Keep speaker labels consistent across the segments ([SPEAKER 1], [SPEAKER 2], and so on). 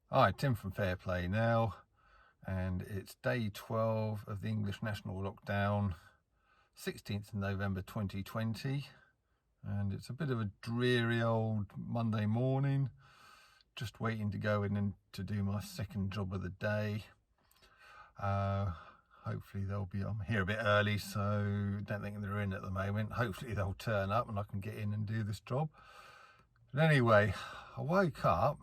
[SPEAKER 1] Hi, Tim from Fair Play now, and it's day 12 of the English national lockdown, 16th of November 2020, and it's a bit of a dreary old Monday morning, just waiting to go in and to do my second job of the day. Hopefully I'm here a bit early, so don't think they're in at the moment. Hopefully they'll turn up and I can get in and do this job. But anyway, I woke up,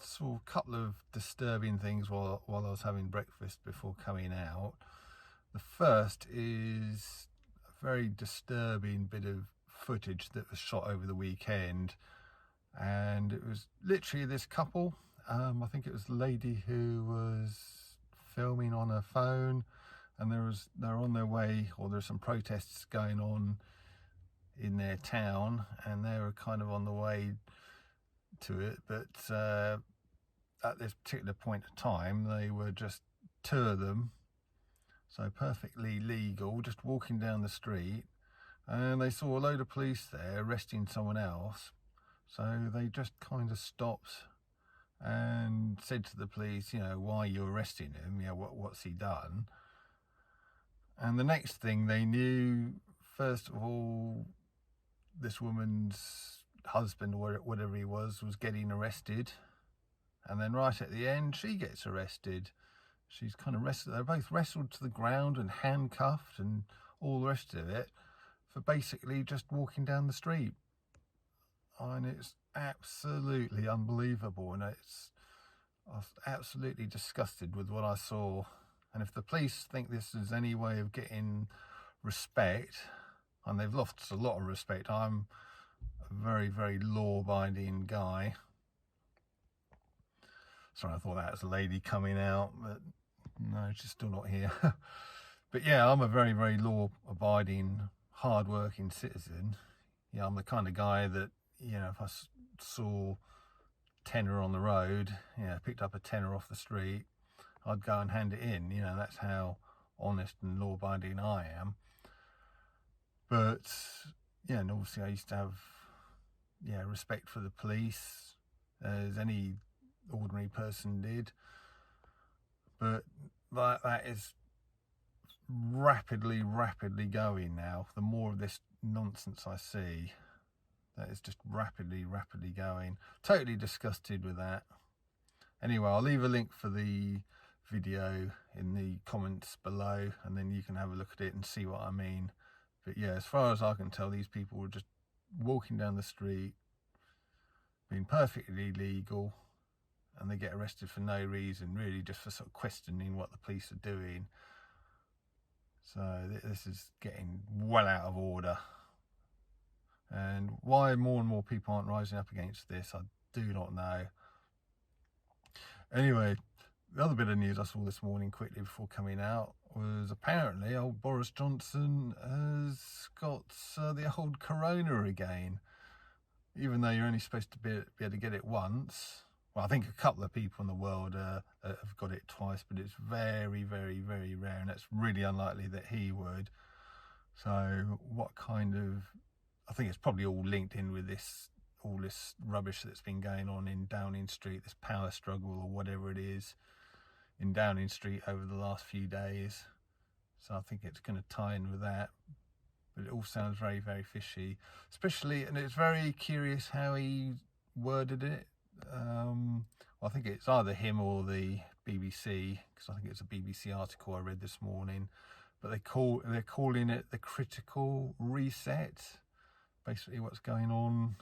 [SPEAKER 1] saw a couple of disturbing things while I was having breakfast before coming out. The first is a very disturbing bit of footage that was shot over the weekend, and it was literally this couple. I think it was a lady who was filming on her phone, and they're on their way, or there's some protests going on in their town, and they were kind of on the way to it, but at this particular point of time they were just two of them, so perfectly legal, just walking down the street, and they saw a load of police there arresting someone else, so they just kind of stopped and said to the police, why are you arresting him? What's he done? And the next thing they knew, first of all, this woman's husband, or whatever he was getting arrested, and then right at the end she gets arrested. She's kind of wrestled, they're both wrestled to the ground and handcuffed and all the rest of it for basically just walking down the street. And it's absolutely unbelievable, and I was absolutely disgusted with what I saw. And if the police think this is any way of getting respect, and they've lost a lot of respect, I'm a very, very law-abiding guy. Sorry, I thought that was a lady coming out, but no, she's still not here. But yeah, I'm a very, very law-abiding, hard-working citizen. Yeah, I'm the kind of guy that, if I saw tenner on the road, picked up a tenner off the street, I'd go and hand it in. That's how honest and law-abiding I am. But yeah, and obviously I used to have respect for the police, as any ordinary person did. But that is rapidly going now. The more of this nonsense I see, that is just rapidly going. Totally disgusted with that. Anyway, I'll leave a link for the video in the comments below, and then you can have a look at it and see what I mean. But yeah, as far as I can tell, these people were just walking down the street, being perfectly legal, and they get arrested for no reason, really just for sort of questioning what the police are doing. So this is getting well out of order. And why more and more people aren't rising up against this, I do not know. Anyway, the other bit of news I saw this morning quickly before coming out was apparently old Boris Johnson has got the old corona again, even though you're only supposed to be able to get it once. Well, I think a couple of people in the world have got it twice, but it's very, very, very rare, and it's really unlikely that he would. So what kind of, I think it's probably all linked in with all this rubbish that's been going on in Downing Street, this power struggle or whatever it is in Downing Street over the last few days. So I think it's going to tie in with that. But it all sounds very, very fishy, especially, and it's very curious how he worded it. Well, I think it's either him or the BBC, because I think it's a BBC article I read this morning. But they're calling it the critical reset. Basically, what's going on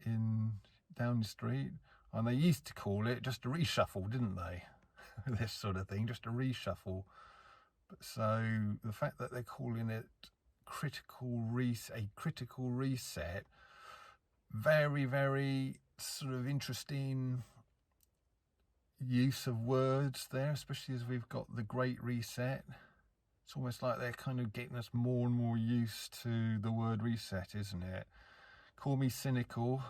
[SPEAKER 1] in Downing Street, and they used to call it just a reshuffle, didn't they? This sort of thing, just a reshuffle. But so the fact that they're calling it a critical reset, very, very sort of interesting use of words there, especially as we've got the Great Reset. It's almost like they're kind of getting us more and more used to the word reset, isn't it? Call me cynical,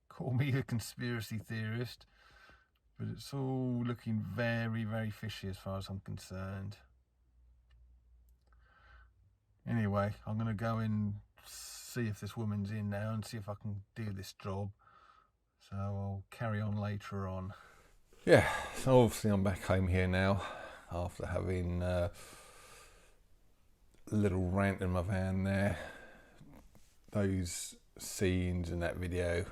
[SPEAKER 1] call me a conspiracy theorist, but it's all looking very, very fishy as far as I'm concerned. Anyway, I'm going to go and see if this woman's in now and see if I can do this job. So I'll carry on later on. Yeah, so obviously I'm back home here now after having a little rant in my van there. Those scenes in that video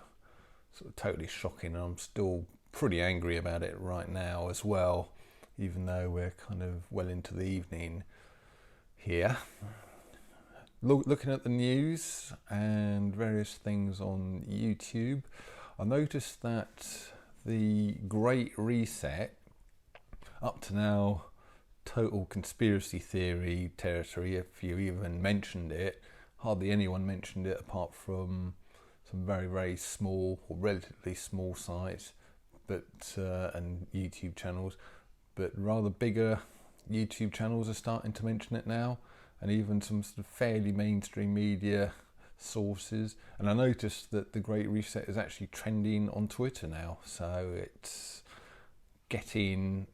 [SPEAKER 1] sort of totally shocking, and I'm still pretty angry about it right now as well, even though we're kind of well into the evening here. Looking at the news and various things on YouTube, I noticed that the Great Reset, up to now total conspiracy theory territory, if you even mentioned it, hardly anyone mentioned it apart from some very, very small or relatively small sites and YouTube channels, but rather bigger YouTube channels are starting to mention it now, and even some sort of fairly mainstream media sources. And I noticed that the Great Reset is actually trending on Twitter now, so it's getting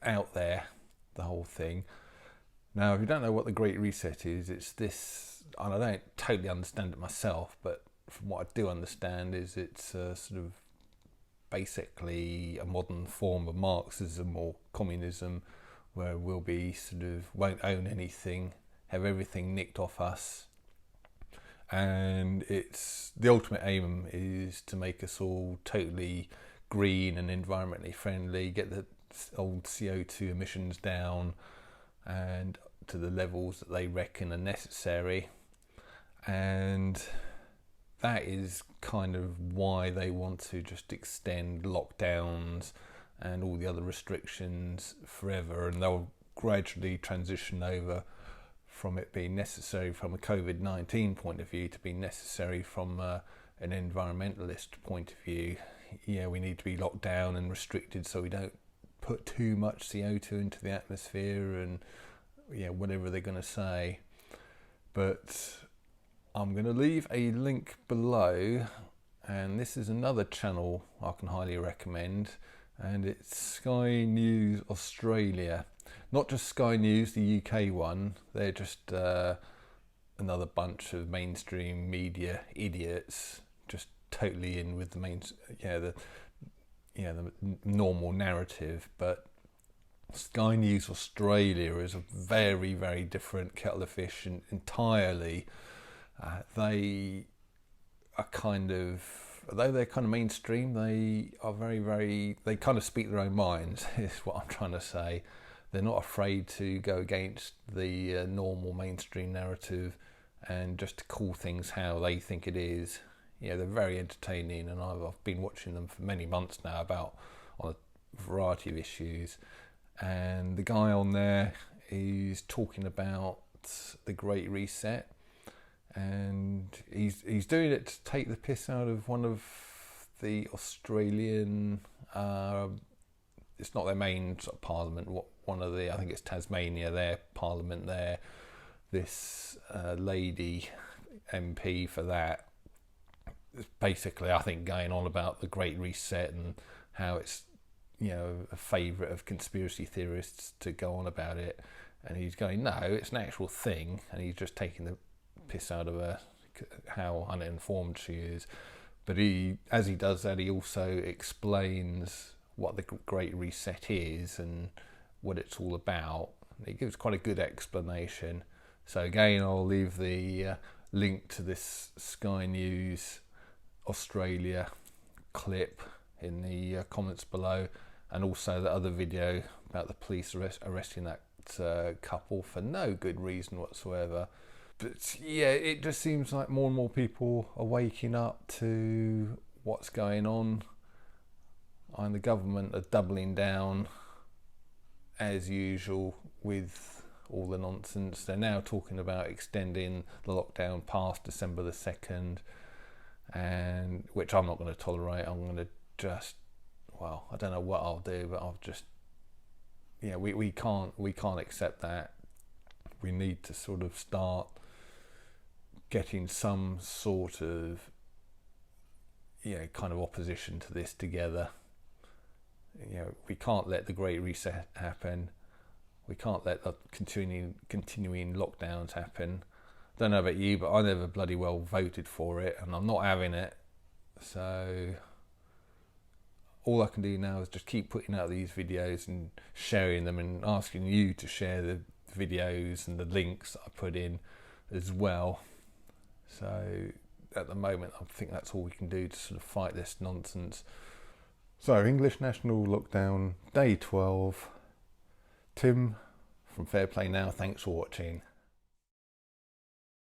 [SPEAKER 1] out there, the whole thing. Now, if you don't know what the Great Reset is, it's this, and I don't totally understand it myself, but from what I do understand is it's sort of basically a modern form of Marxism or communism, where we'll be won't own anything, have everything nicked off us, and it's the ultimate aim is to make us all totally green and environmentally friendly, get the old CO2 emissions down and to the levels that they reckon are necessary. And that is kind of why they want to just extend lockdowns and all the other restrictions forever, and they'll gradually transition over from it being necessary from a COVID-19 point of view to being necessary from an environmentalist point of view. Yeah, we need to be locked down and restricted so we don't put too much CO2 into the atmosphere, and whatever they're going to say. But I'm going to leave a link below, and this is another channel I can highly recommend, and it's Sky News Australia. Not just Sky News, the UK one. They're just another bunch of mainstream media idiots, just totally in with the normal narrative. But Sky News Australia is a very, very different kettle of fish, and entirely. They are kind of, although they're kind of mainstream, they are very, very, they kind of speak their own minds, is what I'm trying to say. They're not afraid to go against the normal mainstream narrative and just to call things how they think it is. They're very entertaining, and I've been watching them for many months now on a variety of issues. And the guy on there is talking about the Great Reset, and he's doing it to take the piss out of one of the Australian, it's not their main sort of parliament, one of the, I think it's Tasmania, their parliament there, this lady MP for that, is basically, I think, going on about the Great Reset and how it's a favourite of conspiracy theorists to go on about it, and he's going, no, it's an actual thing, and he's just taking the piss out of her, how uninformed she is. But as he does that, he also explains what the Great Reset is and what it's all about. He gives quite a good explanation. So again, I'll leave the link to this Sky News Australia clip in the comments below, and also the other video about the police arresting that couple for no good reason whatsoever. But yeah, it just seems like more and more people are waking up to what's going on, and the government are doubling down as usual with all the nonsense. They're now talking about extending the lockdown past December the 2nd, and which I'm not going to tolerate. I'm going to just, well, I don't know what I'll do, but I'll just, we can't accept that. We need to sort of start getting some sort of kind of opposition to this together. We can't let the Great Reset happen. We can't let the continuing lockdowns happen. I don't know about you, but I never bloody well voted for it, and I'm not having it. So all I can do now is just keep putting out these videos and sharing them, and asking you to share the videos and the links that I put in as well. So at the moment, I think that's all we can do to sort of fight this nonsense. So English National Lockdown, day 12. Tim from Fair Play Now, thanks for watching.